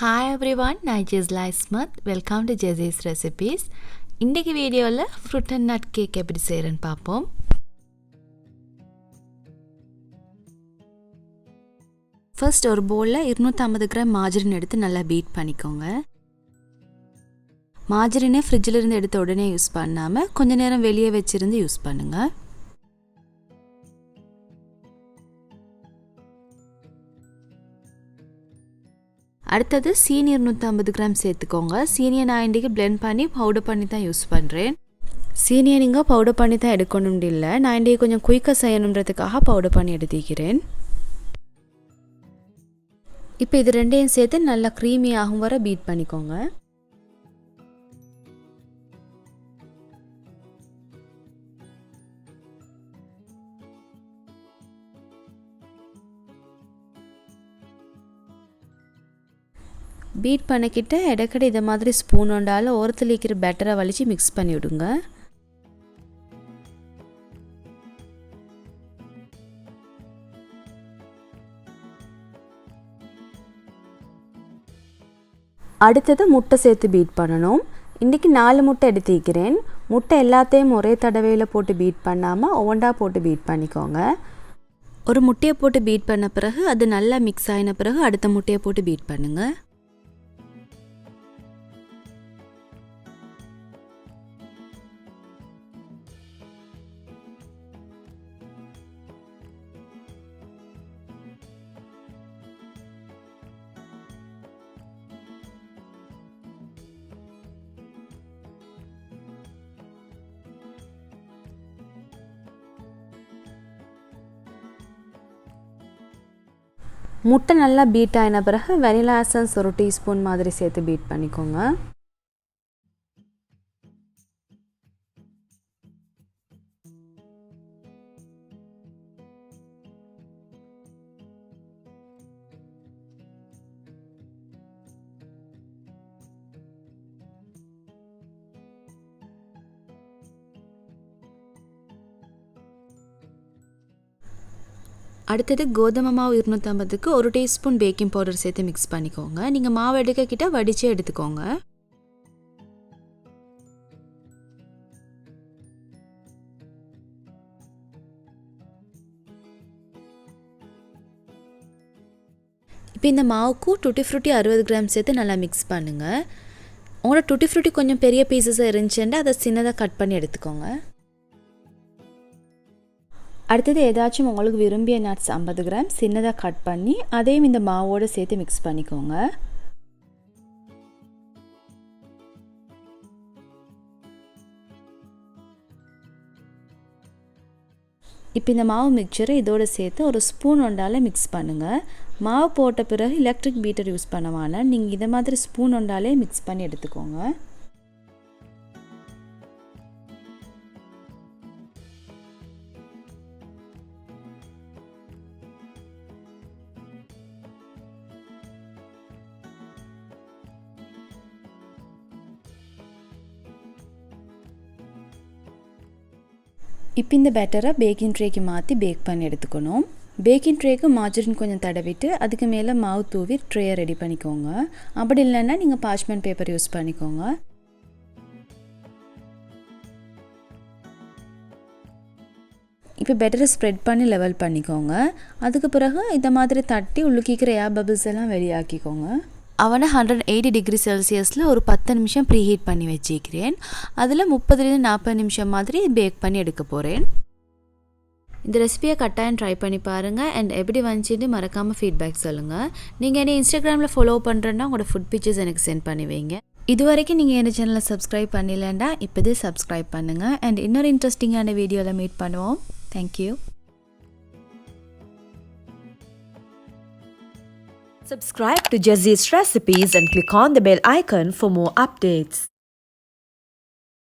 Hi everyone, நான் Jesla Ismath. Welcome to Jesi's recipes. இன்றைக்கி வீடியோவில் ஃப்ரூட் அண்ட் நட் கேக் எப்படி செய்கிறேன்னு பார்ப்போம். ஃபர்ஸ்ட் ஒரு பவுலில் 250 கிராம் மார்ஜரின் எடுத்து நல்லா பீட் பண்ணிக்கோங்க. மார்ஜரினை ஃப்ரிட்ஜில் இருந்து எடுத்த உடனே யூஸ் பண்ணாமல் கொஞ்ச நேரம் வெளியே வச்சுருந்து யூஸ் பண்ணுங்கள். அடுத்தது சீனி 250 கிராம் சேர்த்துக்கோங்க. சீனியை நான் இன்றைக்கி பிளெண்ட் பண்ணி பவுடர் பண்ணி தான் யூஸ் பண்ணுறேன். சீனியை நீங்கள் பவுடர் பண்ணி தான் எடுக்கணும்னு இல்லை, நான் இன்றைக்கி கொஞ்சம் குயிக்காக செய்யணுன்றதுக்காக பவுடர் பண்ணி எடுத்துக்கிறேன். இப்போ இது ரெண்டையும் சேர்த்து நல்லா க்ரீமி ஆகும் வரை பீட் பண்ணிக்கோங்க. பீட் பண்ணிக்கிட்ட இடைக்கடை இதை மாதிரி ஸ்பூன் ஒன்றால் ஓரத்தில் இருக்கிற பேட்டரை வலிச்சு மிக்ஸ் பண்ணி விடுங்க. அடுத்தது முட்டை சேர்த்து பீட் பண்ணணும். இன்றைக்கி 4 முட்டை எடுத்துக்கிறேன். முட்டை எல்லாத்தையும் ஒரே தடவையில் போட்டு பீட் பண்ணாமல் ஒவ்வொன்றா போட்டு பீட் பண்ணிக்கோங்க. ஒரு முட்டையை போட்டு பீட் பண்ண பிறகு அது நல்லா மிக்ஸ் ஆகின பிறகு அடுத்த முட்டையை போட்டு பீட் பண்ணுங்கள். முட்டை நல்லா பீட் ஆகின பிறகு வெனிலா எசன்ஸ் ஒரு டீஸ்பூன் மாதிரி சேர்த்து பீட் பண்ணிக்கோங்க. அடுத்தது கோதுமை மாவு 250க்கு ஒரு டீஸ்பூன் பேக்கிங் பவுடர் சேர்த்து மிக்ஸ் பண்ணிக்கோங்க. நீங்கள் மாவு எடுக்கக்கிட்ட வடித்து எடுத்துக்கோங்க. இப்போ இந்த மாவுக்கு tutti frutti 60 கிராம் சேர்த்து நல்லா மிக்ஸ் பண்ணுங்கள். உங்களோட tutti frutti கொஞ்சம் பெரிய பீசஸாக இருந்துச்சுன்னா அதை சின்னதாக கட் பண்ணி எடுத்துக்கோங்க. அடுத்தது ஏதாச்சும் உங்களுக்கு விரும்பிய நட்ஸ் 50 கிராம் சின்னதாக கட் பண்ணி அதையும் இந்த மாவோடு சேர்த்து மிக்ஸ் பண்ணிக்கோங்க. இப்போ இந்த மாவு மிக்சரை இதோடு சேர்த்து ஒரு ஸ்பூன் ஒன்றால் மிக்ஸ் பண்ணுங்கள். மாவு போட்ட பிறகு எலக்ட்ரிக் பீட்டர் யூஸ் பண்ணவான நீங்கள் இதை மாதிரி ஸ்பூன் ஒன்றாலே மிக்ஸ் பண்ணி எடுத்துக்கோங்க. இப்போ இந்த பேட்டரை பேக்கிங் ட்ரேக்கு மாற்றி பேக் பண்ணி எடுத்துக்கணும். பேக்கிங் ட்ரேக்கு மார்ஜரின் கொஞ்சம் தடவிட்டு அதுக்கு மேலே மாவு தூவி ட்ரேயை ரெடி பண்ணிக்கோங்க. அப்படி இல்லைன்னா நீங்கள் பார்ச்மெண்ட் பேப்பர் யூஸ் பண்ணிக்கோங்க. இப்போ பேட்டரை ஸ்ப்ரெட் பண்ணி லெவல் பண்ணிக்கோங்க. அதுக்கு பிறகு இந்த மாதிரி தட்டி உள்ளுக்கிக்கிற ஏர் பபிள்ஸ் எல்லாம் வெளியாக்கிக்கோங்க. அவனை 180 டிகிரி செல்சியஸில் ஒரு 10 நிமிஷம் ப்ரீஹீட் பண்ணி வச்சுக்கிறேன். அதில் 30-40 நிமிஷம் மாதிரி பேக் பண்ணி எடுக்க போகிறேன். இந்த ரெசிபியை கட்டாயம் ட்ரை பண்ணி பாருங்கள் அண்ட் எப்படி வந்துச்சுன்னு மறக்காமல் ஃபீட்பேக் சொல்லுங்கள். நீங்கள் என்னை இன்ஸ்டாகிராமில் ஃபாலோ பண்ணுறேன்னா உங்களோட ஃபுட் பிக்சர்ஸ் எனக்கு சென்ட் பண்ணி வைங்க. இது வரைக்கும் நீங்கள் என்ன சேனலை சப்ஸ்கிரைப் பண்ணலன்னா இப்போதே சப்ஸ்கிரைப் பண்ணுங்கள் அண்ட் இன்னொரு இன்ட்ரெஸ்டிங்கான வீடியோவில் மீட் பண்ணுவோம். Thank you. Subscribe to Jazzy's Recipes and click on the bell icon for more updates.